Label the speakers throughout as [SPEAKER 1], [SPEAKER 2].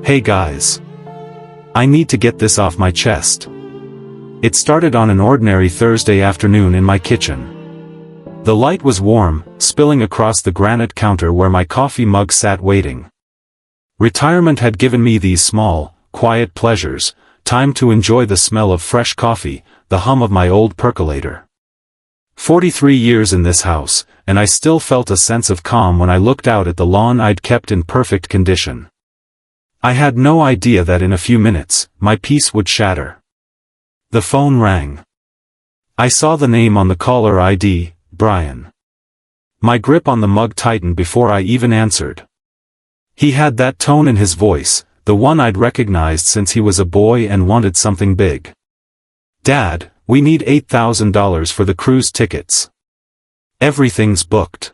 [SPEAKER 1] Hey guys. I need to get this off my chest. It started on an ordinary Thursday afternoon in my kitchen. The light was warm, spilling across the granite counter where my coffee mug sat waiting. Retirement had given me these small, quiet pleasures, time to enjoy the smell of fresh coffee, the hum of my old percolator. 43 years in this house, and I still felt a sense of calm when I looked out at the lawn I'd kept in perfect condition. I had no idea that in a few minutes, my peace would shatter. The phone rang. I saw the name on the caller ID, Brian. My grip on the mug tightened before I even answered. He had that tone in his voice, the one I'd recognized since he was a boy and wanted something big. Dad, we need $8,000 for the cruise tickets. Everything's booked.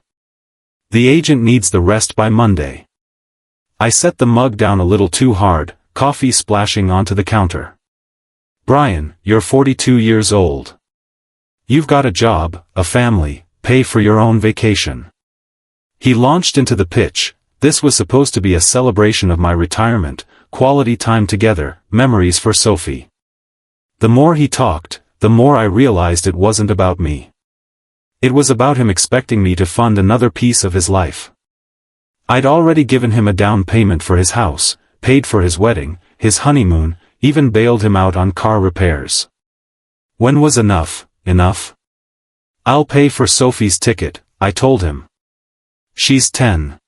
[SPEAKER 1] The agent needs the rest by Monday. I set the mug down a little too hard, coffee splashing onto the counter. Brian, you're 42 years old. You've got a job, a family, pay for your own vacation. He launched into the pitch. This was supposed to be a celebration of my retirement, quality time together, memories for Sophie. The more he talked, the more I realized it wasn't about me. It was about him expecting me to fund another piece of his life. I'd already given him a down payment for his house, paid for his wedding, his honeymoon, even bailed him out on car repairs. When was enough, enough? I'll pay for Sophie's ticket, I told him. She's 10.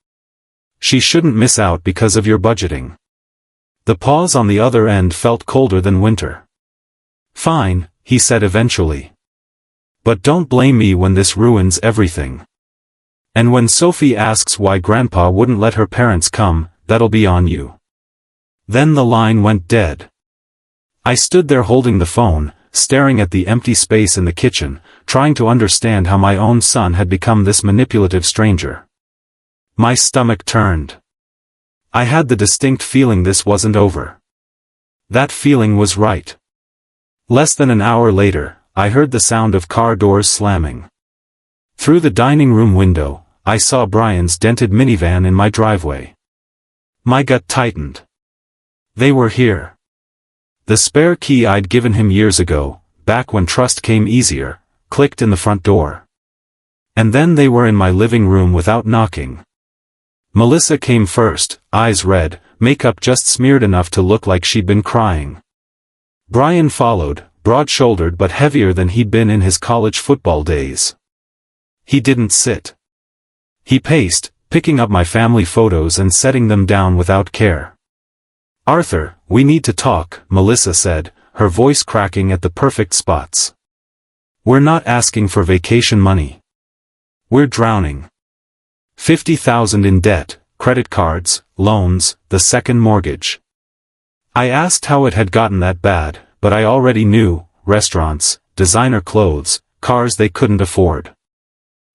[SPEAKER 1] She shouldn't miss out because of your budgeting. The pause on the other end felt colder than winter. Fine, he said eventually. But don't blame me when this ruins everything. And when Sophie asks why Grandpa wouldn't let her parents come, that'll be on you. Then the line went dead. I stood there holding the phone, staring at the empty space in the kitchen, trying to understand how my own son had become this manipulative stranger. My stomach turned. I had the distinct feeling this wasn't over. That feeling was right. Less than an hour later, I heard the sound of car doors slamming. Through the dining room window, I saw Brian's dented minivan in my driveway. My gut tightened. They were here. The spare key I'd given him years ago, back when trust came easier, clicked in the front door. And then they were in my living room without knocking. Melissa came first, eyes red, makeup just smeared enough to look like she'd been crying. Brian followed, broad-shouldered but heavier than he'd been in his college football days. He didn't sit. He paced, picking up my family photos and setting them down without care. Arthur, we need to talk, Melissa said, her voice cracking at the perfect spots. We're not asking for vacation money. We're drowning. $50,000 in debt, credit cards, loans, the second mortgage. I asked how it had gotten that bad, but I already knew, restaurants, designer clothes, cars they couldn't afford.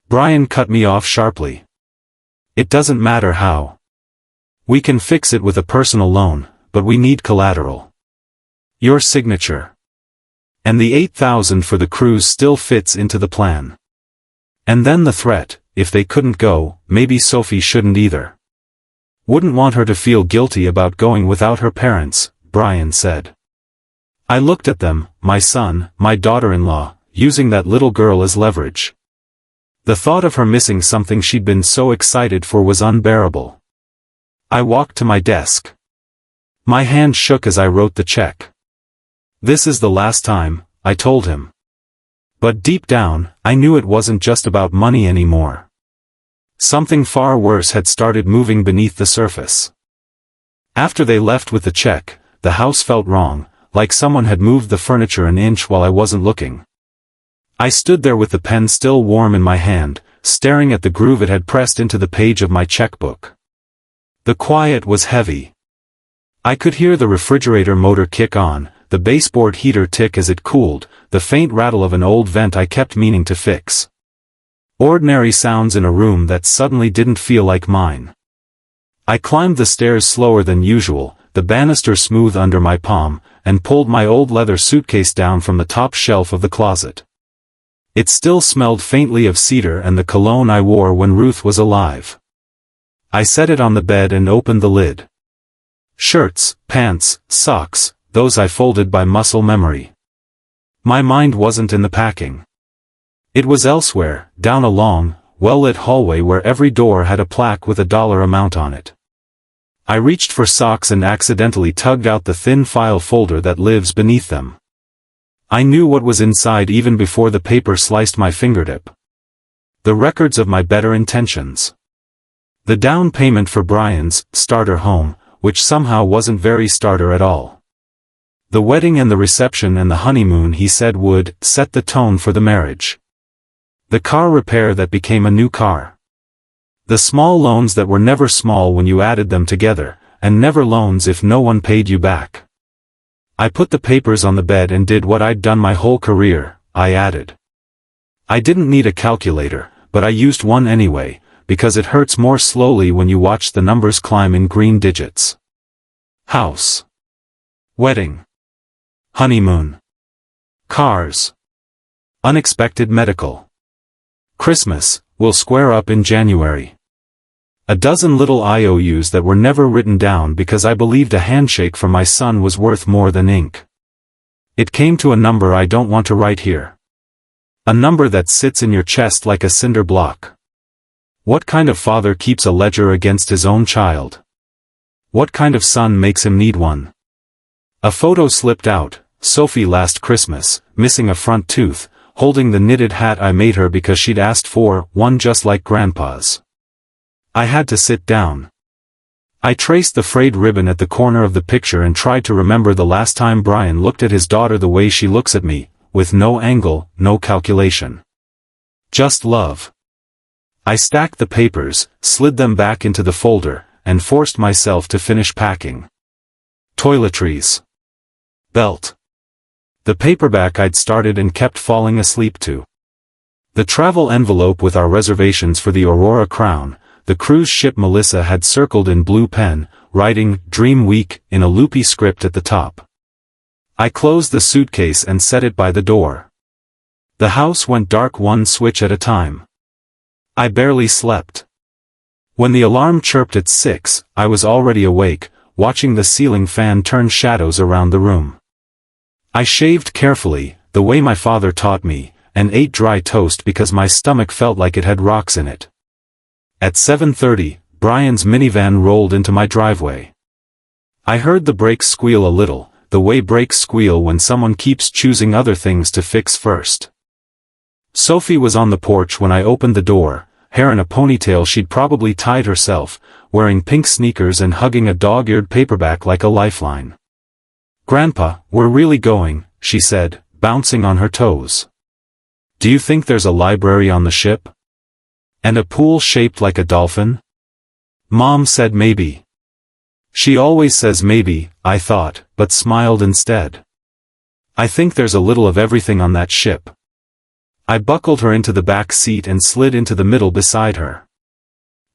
[SPEAKER 1] Brian cut me off sharply. It doesn't matter how. We can fix it with a personal loan, but we need collateral. Your signature. And the $8,000 for the cruise still fits into the plan. And then the threat, if they couldn't go, maybe Sophie shouldn't either. Wouldn't want her to feel guilty about going without her parents, Brian said. I looked at them, my son, my daughter-in-law, using that little girl as leverage. The thought of her missing something she'd been so excited for was unbearable. I walked to my desk. My hand shook as I wrote the check. This is the last time, I told him. But deep down, I knew it wasn't just about money anymore. Something far worse had started moving beneath the surface. After they left with the check, the house felt wrong, like someone had moved the furniture an inch while I wasn't looking. I stood there with the pen still warm in my hand, staring at the groove it had pressed into the page of my checkbook. The quiet was heavy. I could hear the refrigerator motor kick on, the baseboard heater tick as it cooled, the faint rattle of an old vent I kept meaning to fix. Ordinary sounds in a room that suddenly didn't feel like mine. I climbed the stairs slower than usual, the banister smooth under my palm, and pulled my old leather suitcase down from the top shelf of the closet. It still smelled faintly of cedar and the cologne I wore when Ruth was alive. I set it on the bed and opened the lid. Shirts, pants, socks, those I folded by muscle memory. My mind wasn't in the packing. It was elsewhere, down a long, well-lit hallway where every door had a plaque with a dollar amount on it. I reached for socks and accidentally tugged out the thin file folder that lives beneath them. I knew what was inside even before the paper sliced my fingertip. The records of my better intentions. The down payment for Brian's starter home, which somehow wasn't very starter at all. The wedding and the reception and the honeymoon he said would set the tone for the marriage. The car repair that became a new car. The small loans that were never small when you added them together, and never loans if no one paid you back. I put the papers on the bed and did what I'd done my whole career, I added. I didn't need a calculator, but I used one anyway, because it hurts more slowly when you watch the numbers climb in green digits. House. Wedding. Honeymoon. Cars. Unexpected medical. Christmas, we'll square up in January. A dozen little IOUs that were never written down because I believed a handshake from my son was worth more than ink. It came to a number I don't want to write here. A number that sits in your chest like a cinder block. What kind of father keeps a ledger against his own child? What kind of son makes him need one? A photo slipped out, Sophie last Christmas, missing a front tooth, holding the knitted hat I made her because she'd asked for one just like Grandpa's. I had to sit down. I traced the frayed ribbon at the corner of the picture and tried to remember the last time Brian looked at his daughter the way she looks at me, with no angle, no calculation. Just love. I stacked the papers, slid them back into the folder, and forced myself to finish packing. Toiletries. Belt. The paperback I'd started and kept falling asleep to. The travel envelope with our reservations for the Aurora Crown, the cruise ship Melissa had circled in blue pen, writing "Dream Week" in a loopy script at the top. I closed the suitcase and set it by the door. The house went dark one switch at a time. I barely slept. When the alarm chirped at 6, I was already awake, watching the ceiling fan turn shadows around the room. I shaved carefully, the way my father taught me, and ate dry toast because my stomach felt like it had rocks in it. At 7:30, Brian's minivan rolled into my driveway. I heard the brakes squeal a little, the way brakes squeal when someone keeps choosing other things to fix first. Sophie was on the porch when I opened the door, hair in a ponytail she'd probably tied herself, wearing pink sneakers and hugging a dog-eared paperback like a lifeline. "Grandpa, we're really going," she said, bouncing on her toes. "Do you think there's a library on the ship? And a pool shaped like a dolphin?" Mom said maybe. She always says maybe, I thought, but smiled instead. "I think there's a little of everything on that ship." I buckled her into the back seat and slid into the middle beside her.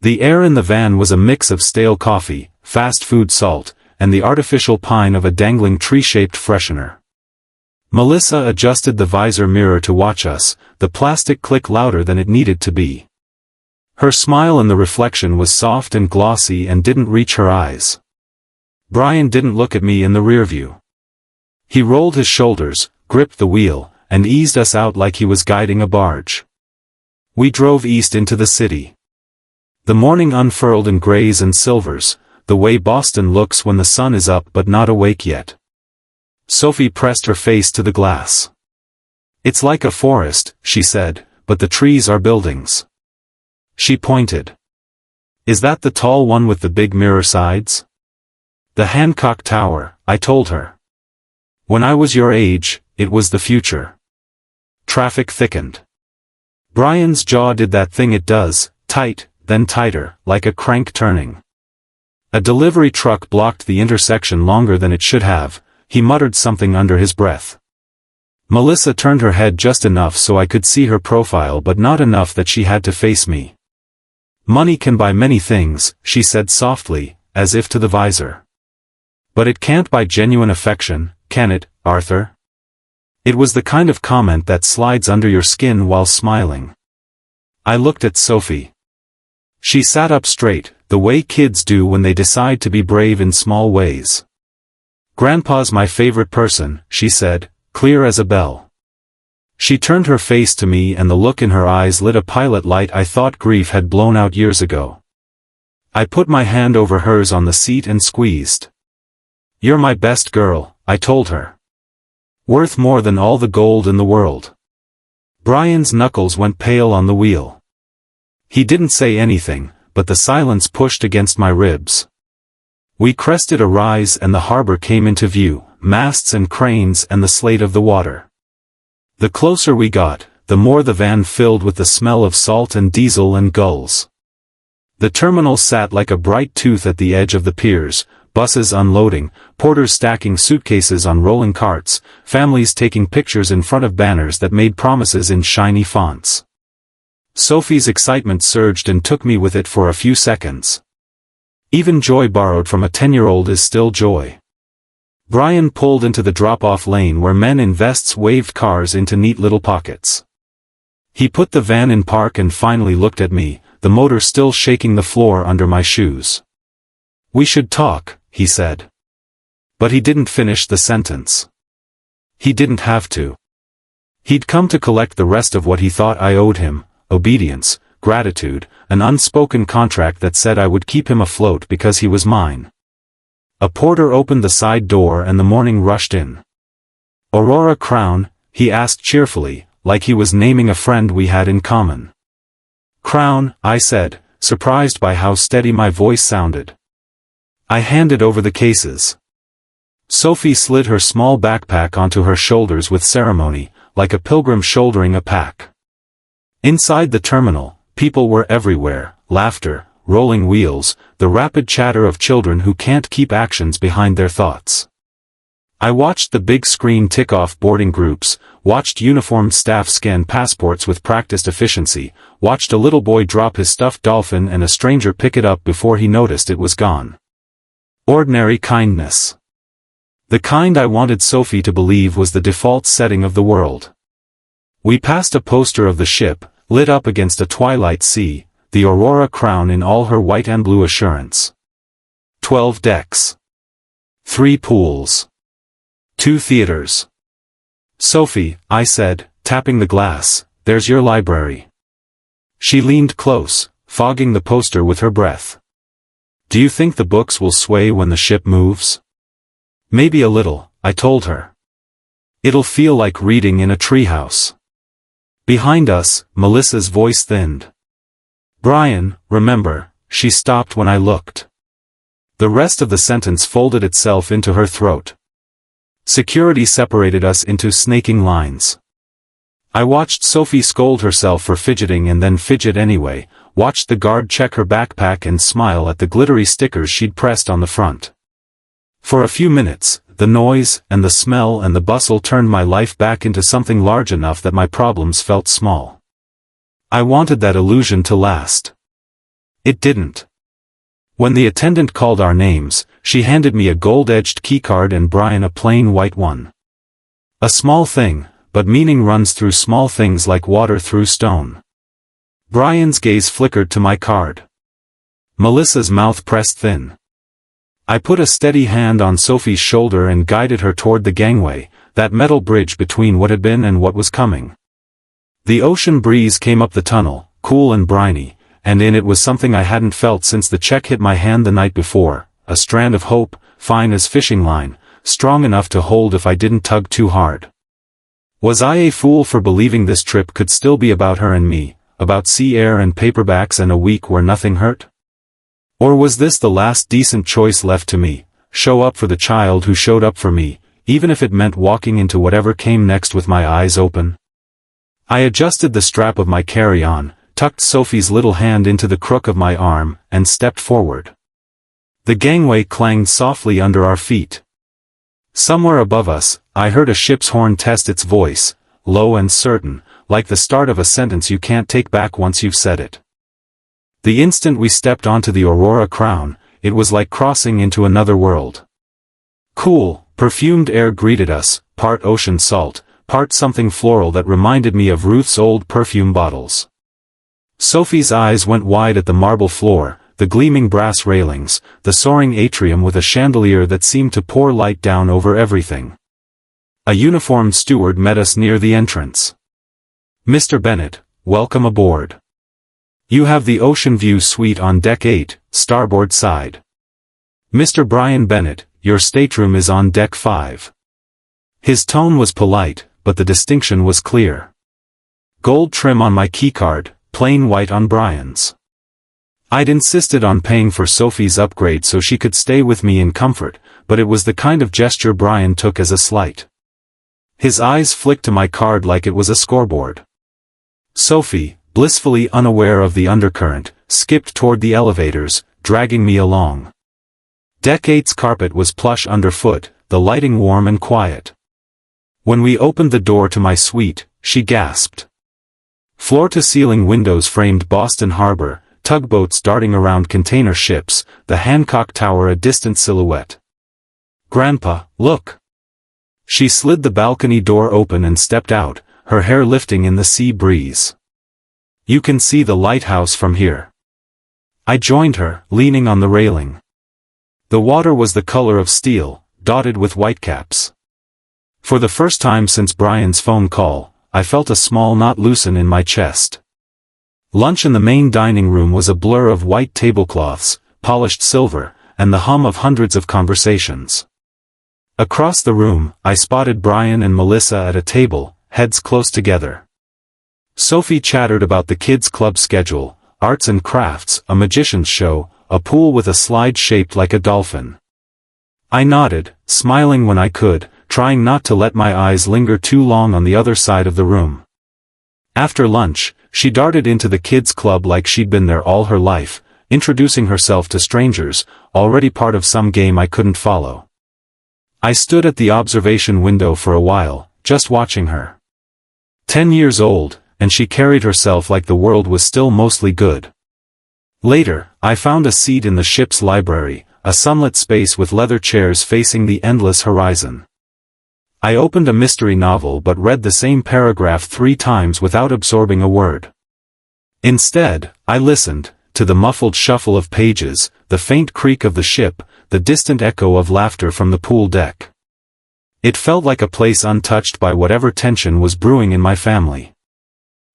[SPEAKER 1] The air in the van was a mix of stale coffee, fast food salt, and the artificial pine of a dangling tree-shaped freshener. Melissa adjusted the visor mirror to watch us, the plastic click louder than it needed to be. Her smile in the reflection was soft and glossy and didn't reach her eyes. Brian didn't look at me in the rearview. He rolled his shoulders, gripped the wheel, and eased us out like he was guiding a barge. We drove east into the city. The morning unfurled in grays and silvers, the way Boston looks when the sun is up but not awake yet. Sophie pressed her face to the glass. "It's like a forest," she said, "but the trees are buildings." She pointed. "Is that the tall one with the big mirror sides?" "The Hancock Tower," I told her. "When I was your age, it was the future." Traffic thickened. Brian's jaw did that thing it does, tight, then tighter, like a crank turning. A delivery truck blocked the intersection longer than it should have. He muttered something under his breath. Melissa turned her head just enough so I could see her profile but not enough that she had to face me. "Money can buy many things," she said softly, as if to the visor. "But it can't buy genuine affection, can it, Arthur?" It was the kind of comment that slides under your skin while smiling. I looked at Sophie. She sat up straight, the way kids do when they decide to be brave in small ways. "Grandpa's my favorite person," she said, clear as a bell. She turned her face to me and the look in her eyes lit a pilot light I thought grief had blown out years ago. I put my hand over hers on the seat and squeezed. "You're my best girl," I told her. "Worth more than all the gold in the world." Brian's knuckles went pale on the wheel. He didn't say anything, but the silence pushed against my ribs. We crested a rise and the harbor came into view, masts and cranes and the slate of the water. The closer we got, the more the van filled with the smell of salt and diesel and gulls. The terminal sat like a bright tooth at the edge of the piers, buses unloading, porters stacking suitcases on rolling carts, families taking pictures in front of banners that made promises in shiny fonts. Sophie's excitement surged and took me with it for a few seconds. Even joy borrowed from a 10-year-old is still joy. Brian pulled into the drop-off lane where men in vests waved cars into neat little pockets. He put the van in park and finally looked at me, the motor still shaking the floor under my shoes. "We should talk," he said. But he didn't finish the sentence. He didn't have to. He'd come to collect the rest of what he thought I owed him: obedience, gratitude, an unspoken contract that said I would keep him afloat because he was mine. A porter opened the side door and the morning rushed in. "Aurora Crown?" he asked cheerfully, like he was naming a friend we had in common. "Crown," I said, surprised by how steady my voice sounded. I handed over the cases. Sophie slid her small backpack onto her shoulders with ceremony, like a pilgrim shouldering a pack. Inside the terminal, people were everywhere: laughter, rolling wheels, the rapid chatter of children who can't keep actions behind their thoughts. I watched the big screen tick off boarding groups, watched uniformed staff scan passports with practiced efficiency, watched a little boy drop his stuffed dolphin and a stranger pick it up before he noticed it was gone. Ordinary kindness. The kind I wanted Sophie to believe was the default setting of the world. We passed a poster of the ship, lit up against a twilight sea, the Aurora Crown in all her white and blue assurance. 12 decks. 3 pools. 2 theaters. "Sophie," I said, tapping the glass, "there's your library." She leaned close, fogging the poster with her breath. "Do you think the books will sway when the ship moves?" "Maybe a little," I told her. "It'll feel like reading in a treehouse." Behind us, Melissa's voice thinned. "Brian, remember," she stopped when I looked. The rest of the sentence folded itself into her throat. Security separated us into snaking lines. I watched Sophie scold herself for fidgeting and then fidget anyway, watched the guard check her backpack and smile at the glittery stickers she'd pressed on the front. For a few minutes, the noise, and the smell and the bustle turned my life back into something large enough that my problems felt small. I wanted that illusion to last. It didn't. When the attendant called our names, she handed me a gold-edged keycard and Brian a plain white one. A small thing, but meaning runs through small things like water through stone. Brian's gaze flickered to my card. Melissa's mouth pressed thin. I put a steady hand on Sophie's shoulder and guided her toward the gangway, that metal bridge between what had been and what was coming. The ocean breeze came up the tunnel, cool and briny, and in it was something I hadn't felt since the check hit my hand the night before, a strand of hope, fine as fishing line, strong enough to hold if I didn't tug too hard. Was I a fool for believing this trip could still be about her and me, about sea air and paperbacks and a week where nothing hurt? Or was this the last decent choice left to me, show up for the child who showed up for me, even if it meant walking into whatever came next with my eyes open? I adjusted the strap of my carry-on, tucked Sophie's little hand into the crook of my arm, and stepped forward. The gangway clanged softly under our feet. Somewhere above us, I heard a ship's horn test its voice, low and certain, like the start of a sentence you can't take back once you've said it. The instant we stepped onto the Aurora Crown, it was like crossing into another world. Cool, perfumed air greeted us, part ocean salt, part something floral that reminded me of Ruth's old perfume bottles. Sophie's eyes went wide at the marble floor, the gleaming brass railings, the soaring atrium with a chandelier that seemed to pour light down over everything. A uniformed steward met us near the entrance. "Mr. Bennett, welcome aboard. You have the Ocean View Suite on Deck 8, starboard side. Mr. Brian Bennett, your stateroom is on Deck 5. His tone was polite, but the distinction was clear. Gold trim on my keycard, plain white on Brian's. I'd insisted on paying for Sophie's upgrade so she could stay with me in comfort, but it was the kind of gesture Brian took as a slight. His eyes flicked to my card like it was a scoreboard. Sophie, blissfully unaware of the undercurrent, skipped toward the elevators, dragging me along. Deck 8's carpet was plush underfoot, the lighting warm and quiet. When we opened the door to my suite, she gasped. Floor-to-ceiling windows framed Boston Harbor, tugboats darting around container ships, the Hancock Tower a distant silhouette. "Grandpa, look!" She slid the balcony door open and stepped out, her hair lifting in the sea breeze. "You can see the lighthouse from here." I joined her, leaning on the railing. The water was the color of steel, dotted with whitecaps. For the first time since Brian's phone call, I felt a small knot loosen in my chest. Lunch in the main dining room was a blur of white tablecloths, polished silver, and the hum of hundreds of conversations. Across the room, I spotted Brian and Melissa at a table, heads close together. Sophie chattered about the kids' club schedule, arts and crafts, a magician's show, a pool with a slide shaped like a dolphin. I nodded, smiling when I could, trying not to let my eyes linger too long on the other side of the room. After lunch, she darted into the kids' club like she'd been there all her life, introducing herself to strangers, already part of some game I couldn't follow. I stood at the observation window for a while, just watching her. 10 years old, and she carried herself like the world was still mostly good. Later, I found a seat in the ship's library, a sunlit space with leather chairs facing the endless horizon. I opened a mystery novel but read the same paragraph 3 times without absorbing a word. Instead, I listened, to the muffled shuffle of pages, the faint creak of the ship, the distant echo of laughter from the pool deck. It felt like a place untouched by whatever tension was brewing in my family.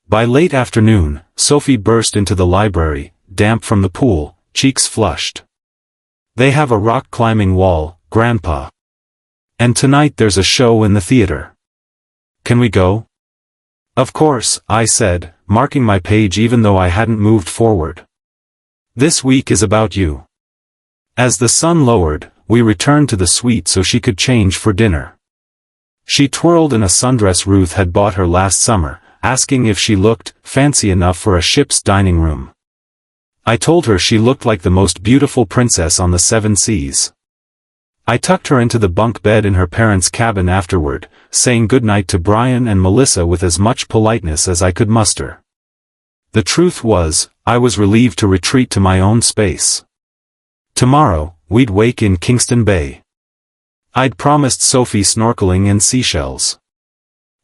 [SPEAKER 1] By late afternoon, Sophie burst into the library, damp from the pool, cheeks flushed. "They have a rock-climbing wall, Grandpa. And tonight there's a show in the theater. Can we go?" "Of course," I said, marking my page even though I hadn't moved forward. "This week is about you." As the sun lowered, we returned to the suite so she could change for dinner. She twirled in a sundress Ruth had bought her last summer, asking if she looked fancy enough for a ship's dining room. I told her she looked like the most beautiful princess on the 7 seas. I tucked her into the bunk bed in her parents' cabin afterward, saying goodnight to Brian and Melissa with as much politeness as I could muster. The truth was, I was relieved to retreat to my own space. Tomorrow, we'd wake in Kingston Bay. I'd promised Sophie snorkeling and seashells.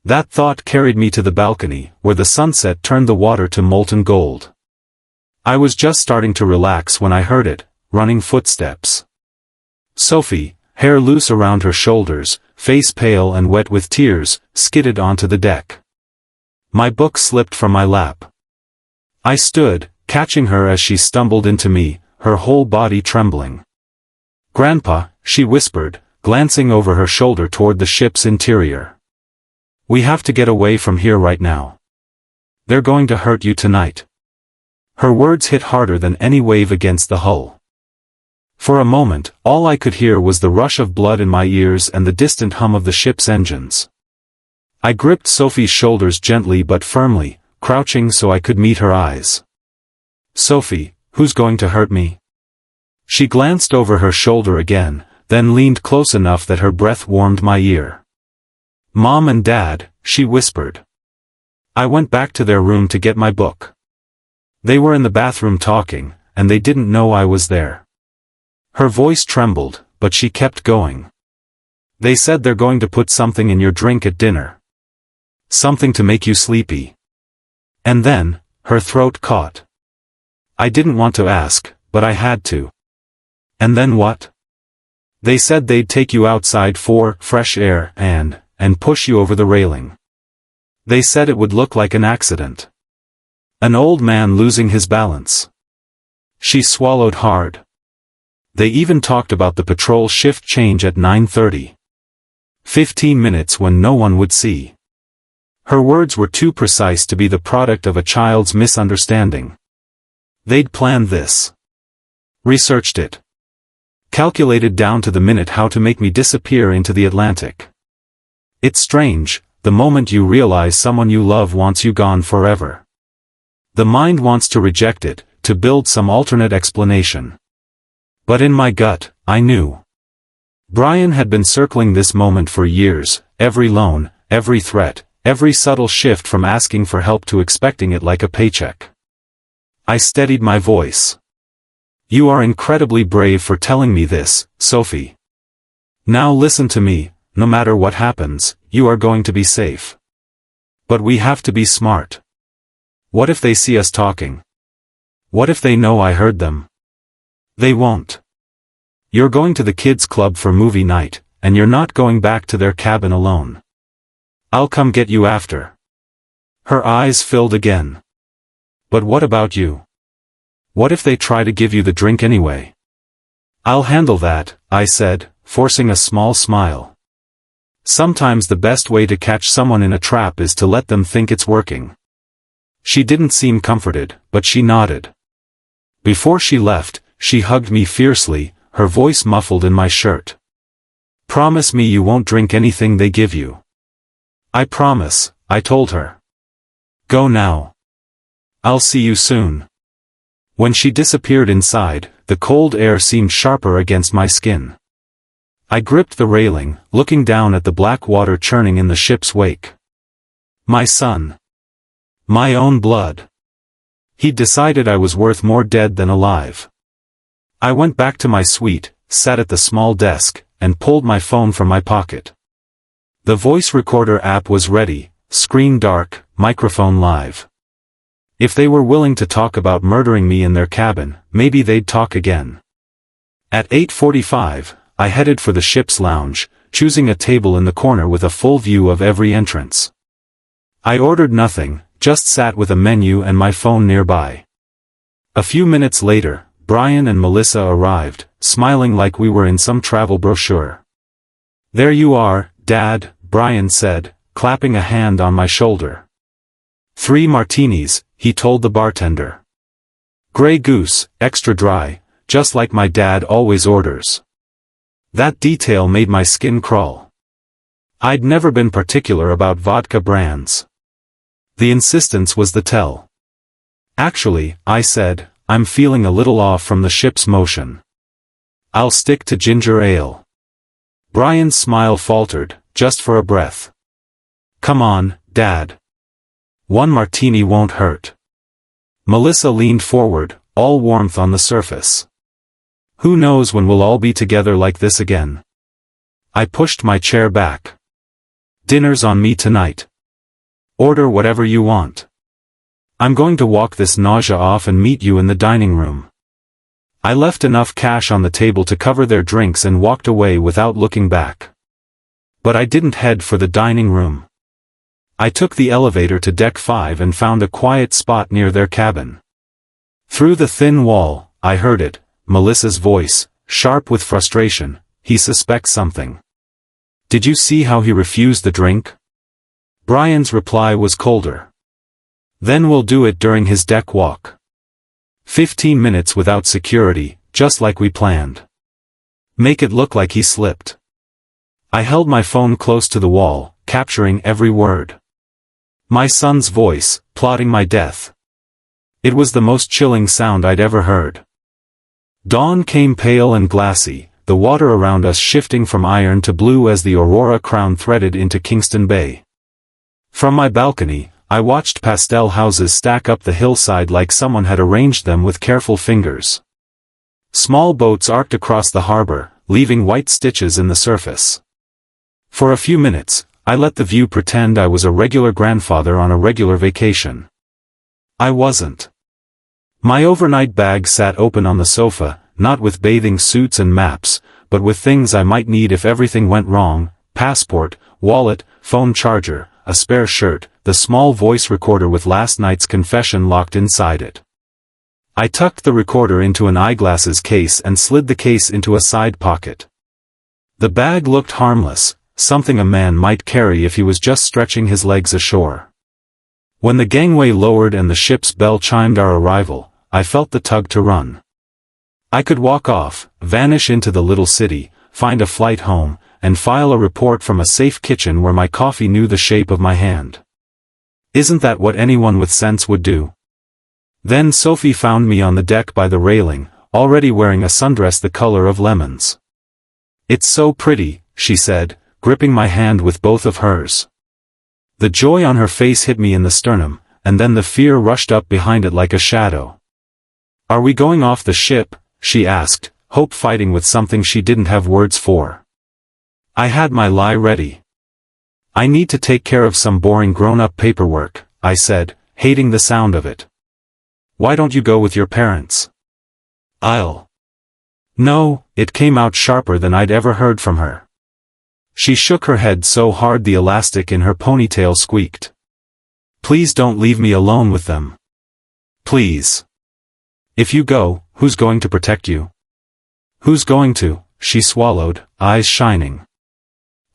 [SPEAKER 1] That thought carried me to the balcony, where the sunset turned the water to molten gold. I was just starting to relax when I heard it, running footsteps. Sophie, hair loose around her shoulders, face pale and wet with tears, skidded onto the deck. My book slipped from my lap. I stood, catching her as she stumbled into me, her whole body trembling. "Grandpa," she whispered, glancing over her shoulder toward the ship's interior. "We have to get away from here right now. They're going to hurt you tonight." Her words hit harder than any wave against the hull. For a moment, all I could hear was the rush of blood in my ears and the distant hum of the ship's engines. I gripped Sophie's shoulders gently but firmly, crouching so I could meet her eyes. "Sophie, who's going to hurt me?" She glanced over her shoulder again, then leaned close enough that her breath warmed my ear. "Mom and Dad," she whispered. I went back to their room to get my book. They were in the bathroom talking, and they didn't know I was there. Her voice trembled, but she kept going. "They said they're going to put something in your drink at dinner. Something to make you sleepy." And then, her throat caught. I didn't want to ask, but I had to. And then what? They said they'd take you outside for fresh air and push you over the railing. They said it would look like an accident. An old man losing his balance. She swallowed hard. They even talked about the patrol shift change at 9:30. 15 minutes when no one would see. Her words were too precise to be the product of a child's misunderstanding. They'd planned this. Researched it. Calculated down to the minute how to make me disappear into the Atlantic. It's strange, the moment you realize someone you love wants you gone forever. The mind wants to reject it, to build some alternate explanation. But in my gut, I knew. Brian had been circling this moment for years, every loan, every threat, every subtle shift from asking for help to expecting it like a paycheck. I steadied my voice. You are incredibly brave for telling me this, Sophie. Now listen to me, no matter what happens, you are going to be safe. But we have to be smart. What if they see us talking? What if they know I heard them? They won't. You're going to the kids' club for movie night, and you're not going back to their cabin alone. I'll come get you after. Her eyes filled again. But what about you? What if they try to give you the drink anyway? I'll handle that, I said, forcing a small smile. Sometimes the best way to catch someone in a trap is to let them think it's working. She didn't seem comforted, but she nodded. Before she left, she hugged me fiercely, her voice muffled in my shirt. Promise me you won't drink anything they give you. I promise, I told her. Go now. I'll see you soon. When she disappeared inside, the cold air seemed sharper against my skin. I gripped the railing, looking down at the black water churning in the ship's wake. My son. My own blood. He'd decided I was worth more dead than alive. I went back to my suite, sat at the small desk, and pulled my phone from my pocket. The voice recorder app was ready, screen dark, microphone live. If they were willing to talk about murdering me in their cabin, maybe they'd talk again. At 8:45, I headed for the ship's lounge, choosing a table in the corner with a full view of every entrance. I ordered nothing, just sat with a menu and my phone nearby. A few minutes later, Brian and Melissa arrived, smiling like we were in some travel brochure. There you are, Dad, Brian said, clapping a hand on my shoulder. 3 martinis, he told the bartender. Grey Goose, extra dry, just like my dad always orders. That detail made my skin crawl. I'd never been particular about vodka brands. The insistence was the tell. Actually, I said, I'm feeling a little off from the ship's motion. I'll stick to ginger ale. Brian's smile faltered, just for a breath. Come on, Dad. 1 martini won't hurt. Melissa leaned forward, all warmth on the surface. Who knows when we'll all be together like this again? I pushed my chair back. Dinner's on me tonight. Order whatever you want. I'm going to walk this nausea off and meet you in the dining room. I left enough cash on the table to cover their drinks and walked away without looking back. But I didn't head for the dining room. I took the elevator to deck 5 and found a quiet spot near their cabin. Through the thin wall, I heard it, Melissa's voice, sharp with frustration. He suspects something. Did you see how he refused the drink? Brian's reply was colder. Then we'll do it during his deck walk. 15 minutes without security, just like we planned. Make it look like he slipped. I held my phone close to the wall, capturing every word. My son's voice, plotting my death. It was the most chilling sound I'd ever heard. Dawn came pale and glassy, the water around us shifting from iron to blue as the Aurora Crown threaded into Kingston Bay. From my balcony, I watched pastel houses stack up the hillside like someone had arranged them with careful fingers. Small boats arced across the harbor, leaving white stitches in the surface. For a few minutes, I let the view pretend I was a regular grandfather on a regular vacation. I wasn't. My overnight bag sat open on the sofa, not with bathing suits and maps, but with things I might need if everything went wrong: passport, wallet, phone charger, a spare shirt, the small voice recorder with last night's confession locked inside it. I tucked the recorder into an eyeglasses case and slid the case into a side pocket. The bag looked harmless, something a man might carry if he was just stretching his legs ashore. When the gangway lowered and the ship's bell chimed our arrival, I felt the tug to run. I could walk off, vanish into the little city, find a flight home, and file a report from a safe kitchen where my coffee knew the shape of my hand. Isn't that what anyone with sense would do? Then Sophie found me on the deck by the railing, already wearing a sundress the color of lemons. "It's so pretty," she said, gripping my hand with both of hers. The joy on her face hit me in the sternum, and then the fear rushed up behind it like a shadow. "Are we going off the ship?" she asked, hope fighting with something she didn't have words for. I had my lie ready. "I need to take care of some boring grown-up paperwork," I said, hating the sound of it. "Why don't you go with your parents?" No, it came out sharper than I'd ever heard from her. She shook her head so hard the elastic in her ponytail squeaked. "Please don't leave me alone with them. Please. If you go, who's going to protect you?" "Who's going to?" she swallowed, eyes shining.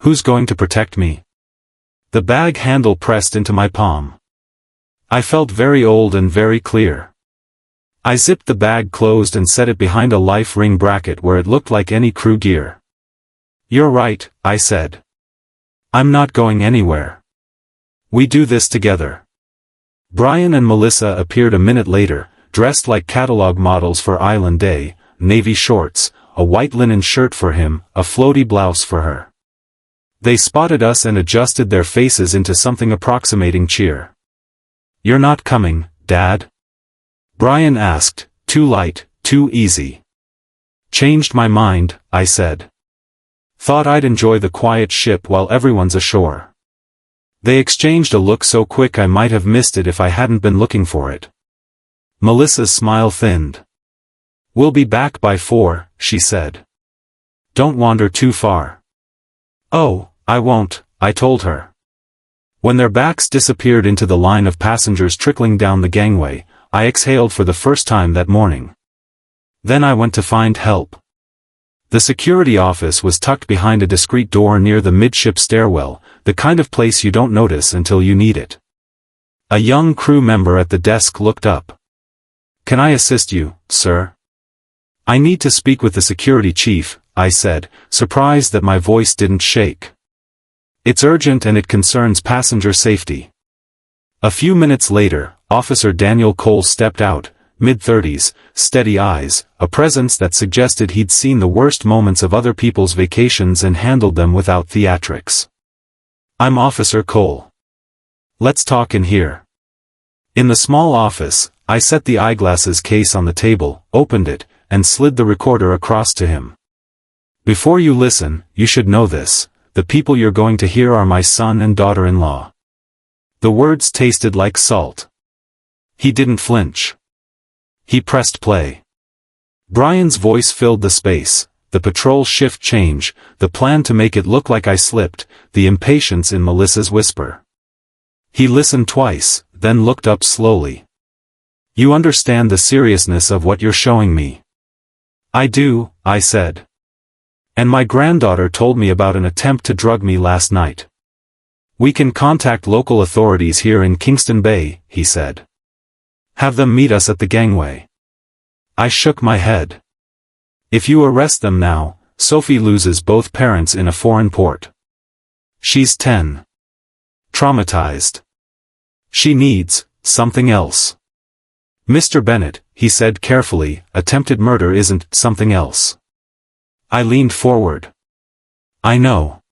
[SPEAKER 1] "Who's going to protect me?" The bag handle pressed into my palm. I felt very old and very clear. I zipped the bag closed and set it behind a life ring bracket where it looked like any crew gear. "You're right," I said. "I'm not going anywhere. We do this together." Brian and Melissa appeared a minute later, dressed like catalog models for Island Day, navy shorts, a white linen shirt for him, a floaty blouse for her. They spotted us and adjusted their faces into something approximating cheer. "You're not coming, Dad?" Brian asked, too light, too easy. "Changed my mind," I said. "Thought I'd enjoy the quiet ship while everyone's ashore." They exchanged a look so quick I might have missed it if I hadn't been looking for it. Melissa's smile thinned. "We'll be back by 4, she said. "Don't wander too far." "Oh, I won't," I told her. When their backs disappeared into the line of passengers trickling down the gangway, I exhaled for the first time that morning. Then I went to find help. The security office was tucked behind a discreet door near the midship stairwell, the kind of place you don't notice until you need it. A young crew member at the desk looked up. "Can I assist you, sir?" "I need to speak with the security chief," I said, surprised that my voice didn't shake. "It's urgent and it concerns passenger safety." A few minutes later, Officer Daniel Cole stepped out, mid-30s, steady eyes, a presence that suggested he'd seen the worst moments of other people's vacations and handled them without theatrics. "I'm Officer Cole. Let's talk in here." In the small office, I set the eyeglasses case on the table, opened it, and slid the recorder across to him. "Before you listen, you should know this: the people you're going to hear are my son and daughter-in-law." The words tasted like salt. He didn't flinch. He pressed play. Brian's voice filled the space, the patrol shift change, the plan to make it look like I slipped, the impatience in Melissa's whisper. He listened twice, then looked up slowly. "You understand the seriousness of what you're showing me?" "I do," I said. "And my granddaughter told me about an attempt to drug me last night." "We can contact local authorities here in Kingston Bay," he said. "Have them meet us at the gangway." I shook my head. "If you arrest them now, Sophie loses both parents in a foreign port. She's 10. Traumatized. She needs something else." "Mr. Bennett," he said carefully, "attempted murder isn't something else." I leaned forward. "I know.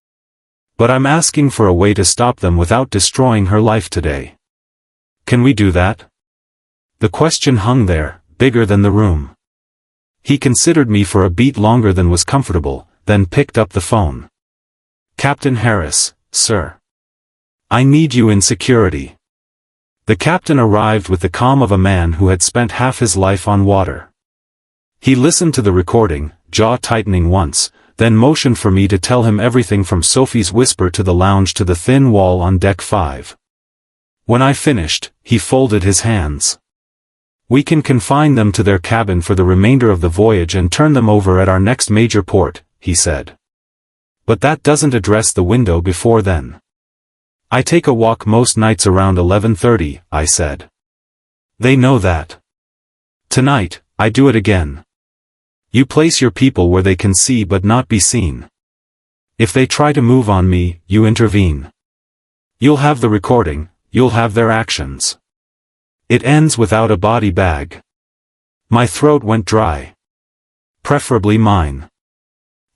[SPEAKER 1] But I'm asking for a way to stop them without destroying her life today. Can we do that?" The question hung there, bigger than the room. He considered me for a beat longer than was comfortable, then picked up the phone. "Captain Harris, sir. I need you in security." The captain arrived with the calm of a man who had spent half his life on water. He listened to the recording, jaw tightening once, then motioned for me to tell him everything from Sophie's whisper to the lounge to the thin wall on deck 5. When I finished, he folded his hands. "We can confine them to their cabin for the remainder of the voyage and turn them over at our next major port," he said. "But that doesn't address the window before then." "I take a walk most nights around 11:30, I said. "They know that. Tonight, I do it again. You place your people where they can see but not be seen. If they try to move on me, you intervene. You'll have the recording, you'll have their actions. It ends without a body bag." My throat went dry. "Preferably mine."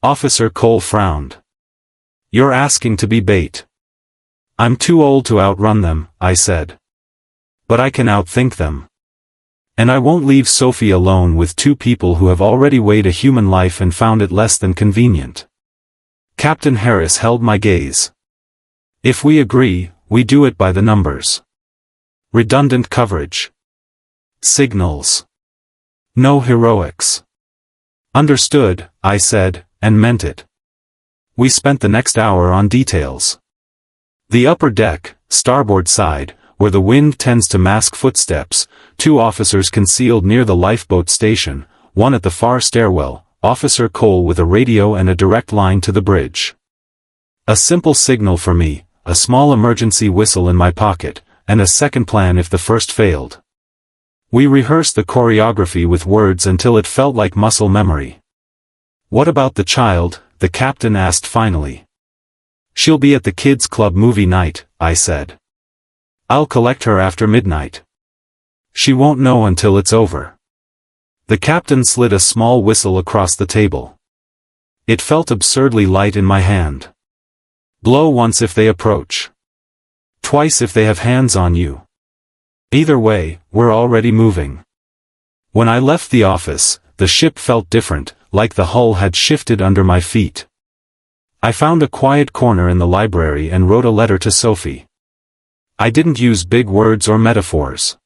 [SPEAKER 1] Officer Cole frowned. "You're asking to be bait." "I'm too old to outrun them," I said. "But I can outthink them. And I won't leave Sophie alone with two people who have already weighed a human life and found it less than convenient." Captain Harris held my gaze. "If we agree, we do it by the numbers. Redundant coverage. Signals. No heroics." "Understood," I said, and meant it. We spent the next hour on details. The upper deck, starboard side, where the wind tends to mask footsteps, 2 officers concealed near the lifeboat station, 1 at the far stairwell, Officer Cole with a radio and a direct line to the bridge. A simple signal for me, a small emergency whistle in my pocket, and a second plan if the first failed. We rehearsed the choreography with words until it felt like muscle memory. "What about the child?" the captain asked finally. "She'll be at the kids' club movie night," I said. "I'll collect her after midnight. She won't know until it's over." The captain slid a small whistle across the table. It felt absurdly light in my hand. "Blow once if they approach. Twice if they have hands on you. Either way, we're already moving." When I left the office, the ship felt different, like the hull had shifted under my feet. I found a quiet corner in the library and wrote a letter to Sophie. I didn't use big words or metaphors.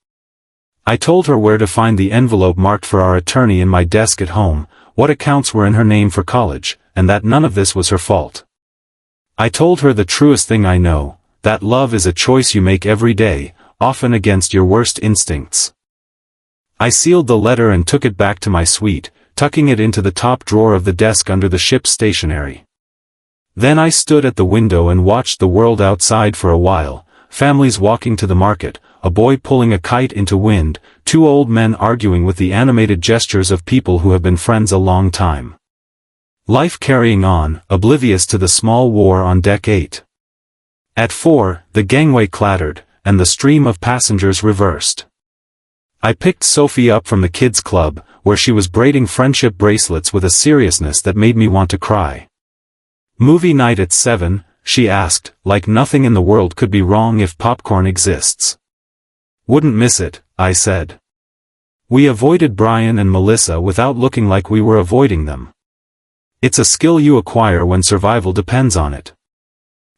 [SPEAKER 1] I told her where to find the envelope marked for our attorney in my desk at home, what accounts were in her name for college, and that none of this was her fault. I told her the truest thing I know, that love is a choice you make every day, often against your worst instincts. I sealed the letter and took it back to my suite, tucking it into the top drawer of the desk under the ship's stationery. Then I stood at the window and watched the world outside for a while, families walking to the market, a boy pulling a kite into wind, 2 old men arguing with the animated gestures of people who have been friends a long time. Life carrying on, oblivious to the small war on deck 8. At 4, the gangway clattered, and the stream of passengers reversed. I picked Sophie up from the kids' club, where she was braiding friendship bracelets with a seriousness that made me want to cry. "Movie night at 7, she asked, like nothing in the world could be wrong if popcorn exists. "Wouldn't miss it," I said. We avoided Brian and Melissa without looking like we were avoiding them. It's a skill you acquire when survival depends on it.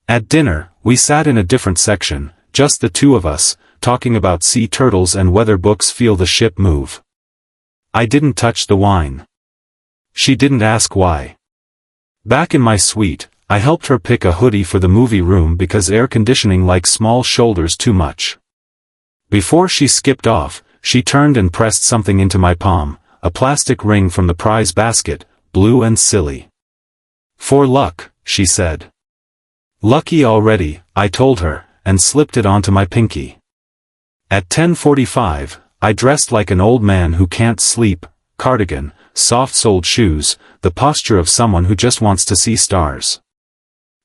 [SPEAKER 1] At dinner, we sat in a different section, just the 2 of us, talking about sea turtles and whether books feel the ship move. I didn't touch the wine. She didn't ask why. Back in my suite, I helped her pick a hoodie for the movie room because air conditioning likes small shoulders too much. Before she skipped off, she turned and pressed something into my palm, a plastic ring from the prize basket, blue and silly. "For luck," she said. "Lucky already," I told her, and slipped it onto my pinky. At 10:45, I dressed like an old man who can't sleep, cardigan, soft-soled shoes, the posture of someone who just wants to see stars.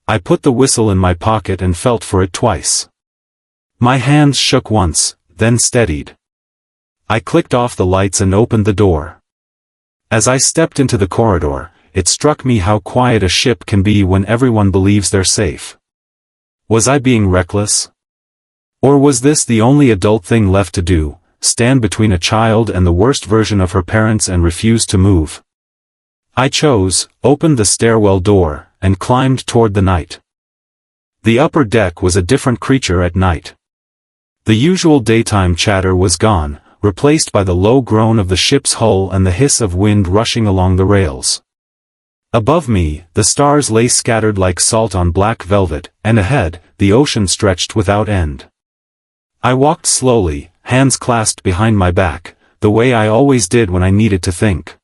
[SPEAKER 1] I put the whistle in my pocket and felt for it twice. My hands shook once, then steadied. I clicked off the lights and opened the door. As I stepped into the corridor, it struck me how quiet a ship can be when everyone believes they're safe. Was I being reckless? Or was this the only adult thing left to do, stand between a child and the worst version of her parents and refuse to move? I chose, opened the stairwell door, and climbed toward the night. The upper deck was a different creature at night. The usual daytime chatter was gone, replaced by the low groan of the ship's hull and the hiss of wind rushing along the rails. Above me, the stars lay scattered like salt on black velvet, and ahead, the ocean stretched without end. I walked slowly, hands clasped behind my back, the way I always did when I needed to think.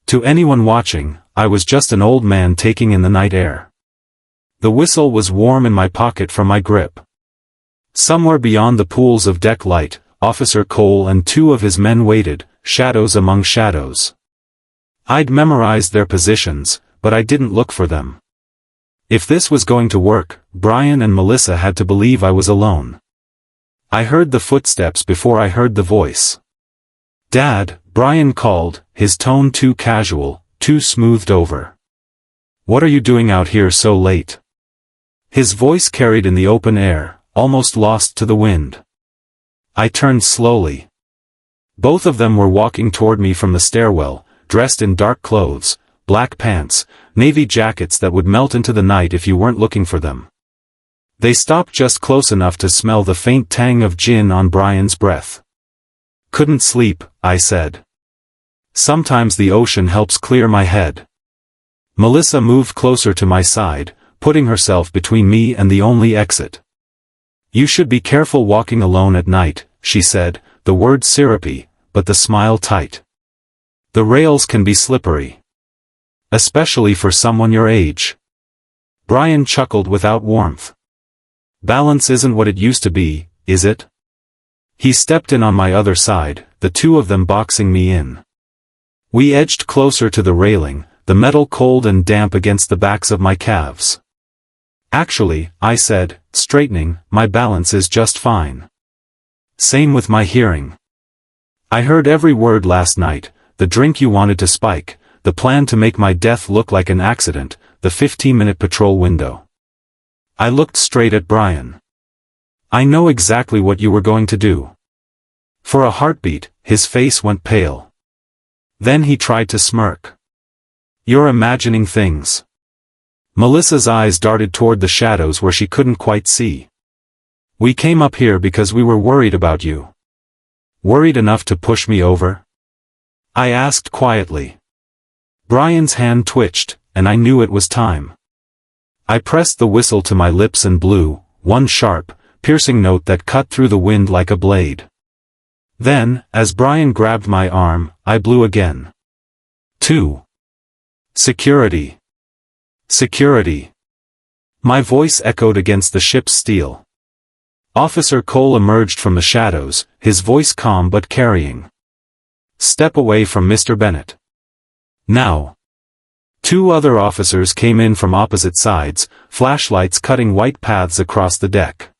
[SPEAKER 1] To anyone watching, I was just an old man taking in the night air. The whistle was warm in my pocket from my grip. Somewhere beyond the pools of deck light, Officer Cole and two of his men waited, shadows among shadows. I'd memorized their positions, but I didn't look for them. If this was going to work, Brian and Melissa had to believe I was alone. I heard the footsteps before I heard the voice. "Dad," Brian called, his tone too casual, too smoothed over. "What are you doing out here so late?" His voice carried in the open air, almost lost to the wind. I turned slowly. Both of them were walking toward me from the stairwell, dressed in dark clothes, black pants, navy jackets that would melt into the night if you weren't looking for them. They stopped just close enough to smell the faint tang of gin on Brian's breath. "Couldn't sleep," I said. "Sometimes the ocean helps clear my head." Melissa moved closer to my side, putting herself between me and the only exit. "You should be careful walking alone at night," she said, the word syrupy, but the smile tight. "The rails can be slippery. Especially for someone your age." Brian chuckled without warmth. "Balance isn't what it used to be, is it?" He stepped in on my other side, the two of them boxing me in. We edged closer to the railing, the metal cold and damp against the backs of my calves. "Actually," I said, straightening, "my balance is just fine. Same with my hearing. I heard every word last night, the drink you wanted to spike, the plan to make my death look like an accident, the 15-minute patrol window." I looked straight at Brian. "I know exactly what you were going to do." For a heartbeat, his face went pale. Then he tried to smirk. "You're imagining things." Melissa's eyes darted toward the shadows where she couldn't quite see. "We came up here because we were worried about you." "Worried enough to push me over?" I asked quietly. Brian's hand twitched, and I knew it was time. I pressed the whistle to my lips and blew, one sharp, piercing note that cut through the wind like a blade. Then, as Brian grabbed my arm, I blew again. 2. "Security. Security." My voice echoed against the ship's steel. Officer Cole emerged from the shadows, his voice calm but carrying. "Step away from Mr. Bennett. Now." Two other officers came in from opposite sides, flashlights cutting white paths across the deck.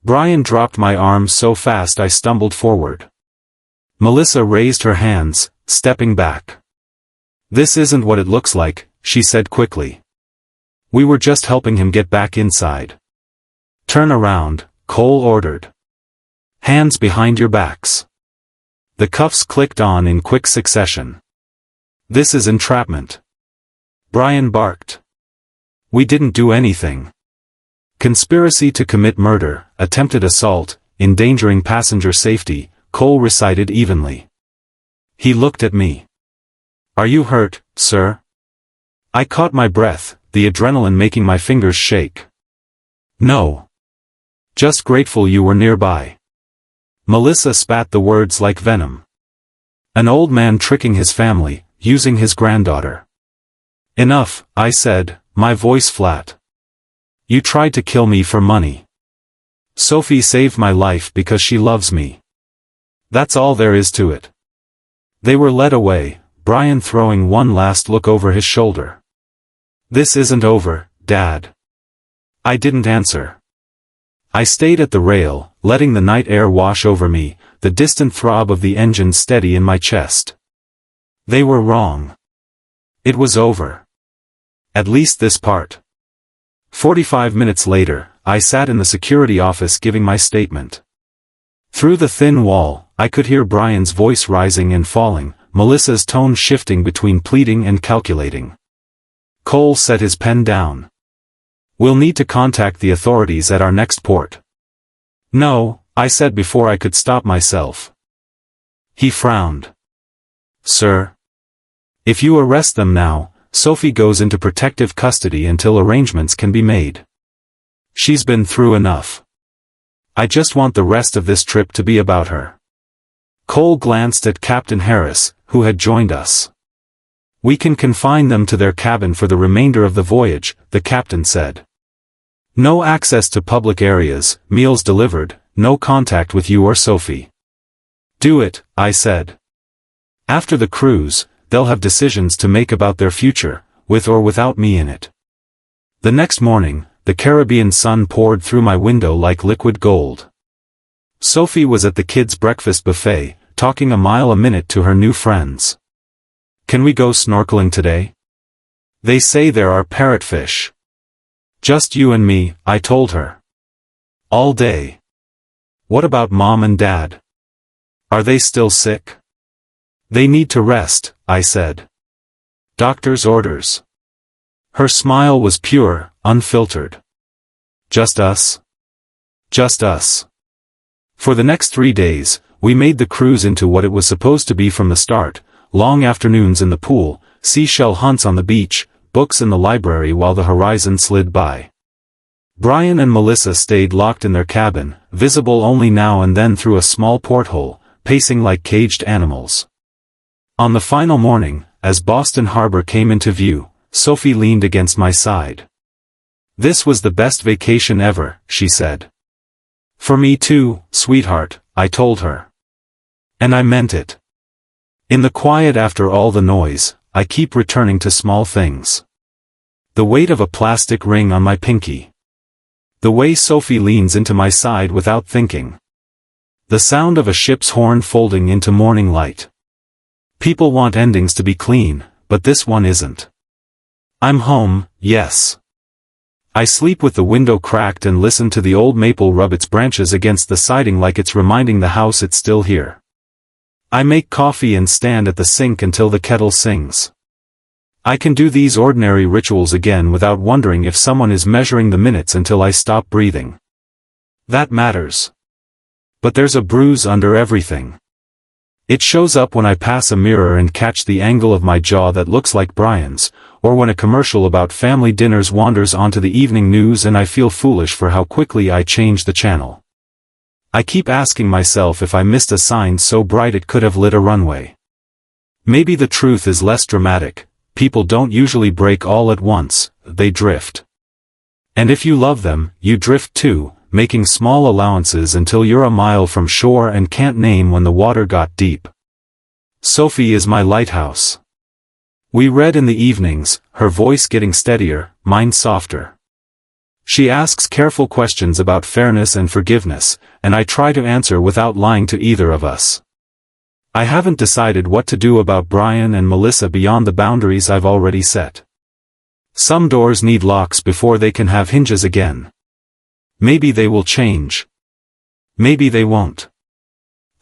[SPEAKER 1] Brian dropped my arm so fast I stumbled forward. Melissa raised her hands, stepping back. "This isn't what it looks like," she said quickly. "We were just helping him get back inside." "Turn around," Cole ordered. "Hands behind your backs." The cuffs clicked on in quick succession. "This is entrapment." Brian barked. "We didn't do anything." "Conspiracy to commit murder, attempted assault, endangering passenger safety," Cole recited evenly. He looked at me. "Are you hurt, sir?" I caught my breath, the adrenaline making my fingers shake. "No. Just grateful you were nearby." Melissa spat the words like venom. "An old man tricking his family, using his granddaughter." "Enough," I said, my voice flat. "You tried to kill me for money. Sophie saved my life because she loves me. That's all there is to it." They were led away, Brian throwing one last look over his shoulder. "This isn't over, Dad." I didn't answer. I stayed at the rail, letting the night air wash over me, the distant throb of the engine steady in my chest. They were wrong. It was over. At least this part. 45 minutes later, I sat in the security office giving my statement. Through the thin wall, I could hear Brian's voice rising and falling, Melissa's tone shifting between pleading and calculating. Cole set his pen down. "We'll need to contact the authorities at our next port." "No," I said before I could stop myself. He frowned. Sir? If you arrest them now, Sophie goes into protective custody until arrangements can be made. She's been through enough. I just want the rest of this trip to be about her. Cole glanced at Captain Harris, who had joined us. We can confine them to their cabin for the remainder of the voyage, the captain said. No access to public areas, meals delivered, no contact with you or Sophie. Do it, I said. After the cruise, they'll have decisions to make about their future, with or without me in it. The next morning, the Caribbean sun poured through my window like liquid gold. Sophie was at the kids' breakfast buffet, talking a mile a minute to her new friends. Can we go snorkeling today? They say there are parrotfish. Just you and me, I told her. All day. What about Mom and Dad? Are they still sick? They need to rest, I said. Doctor's orders. Her smile was pure, unfiltered. Just us? Just us. For the next 3 days, we made the cruise into what it was supposed to be from the start, long afternoons in the pool, seashell hunts on the beach, books in the library while the horizon slid by. Brian and Melissa stayed locked in their cabin, visible only now and then through a small porthole, pacing like caged animals. On the final morning, as Boston Harbor came into view, Sophie leaned against my side. This was the best vacation ever, she said. For me too, sweetheart, I told her. And I meant it. In the quiet after all the noise, I keep returning to small things. The weight of a plastic ring on my pinky. The way Sophie leans into my side without thinking. The sound of a ship's horn folding into morning light. People want endings to be clean, but this one isn't. I'm home, yes. I sleep with the window cracked and listen to the old maple rub its branches against the siding like it's reminding the house it's still here. I make coffee and stand at the sink until the kettle sings. I can do these ordinary rituals again without wondering if someone is measuring the minutes until I stop breathing. That matters. But there's a bruise under everything. It shows up when I pass a mirror and catch the angle of my jaw that looks like Brian's, or when a commercial about family dinners wanders onto the evening news and I feel foolish for how quickly I change the channel. I keep asking myself if I missed a sign so bright it could have lit a runway. Maybe the truth is less dramatic. People don't usually break all at once, they drift. And if you love them, you drift too, making small allowances until you're a mile from shore and can't name when the water got deep. Sophie is my lighthouse. We read in the evenings, her voice getting steadier, mine softer. She asks careful questions about fairness and forgiveness, and I try to answer without lying to either of us. I haven't decided what to do about Brian and Melissa beyond the boundaries I've already set. Some doors need locks before they can have hinges again. Maybe they will change. Maybe they won't.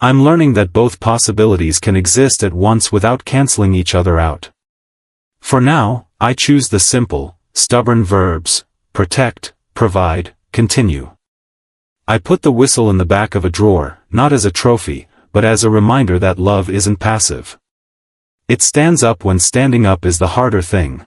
[SPEAKER 1] I'm learning that both possibilities can exist at once without canceling each other out. For now, I choose the simple, stubborn verbs: protect, provide, continue. I put the whistle in the back of a drawer, not as a trophy, but as a reminder that love isn't passive. It stands up when standing up is the harder thing.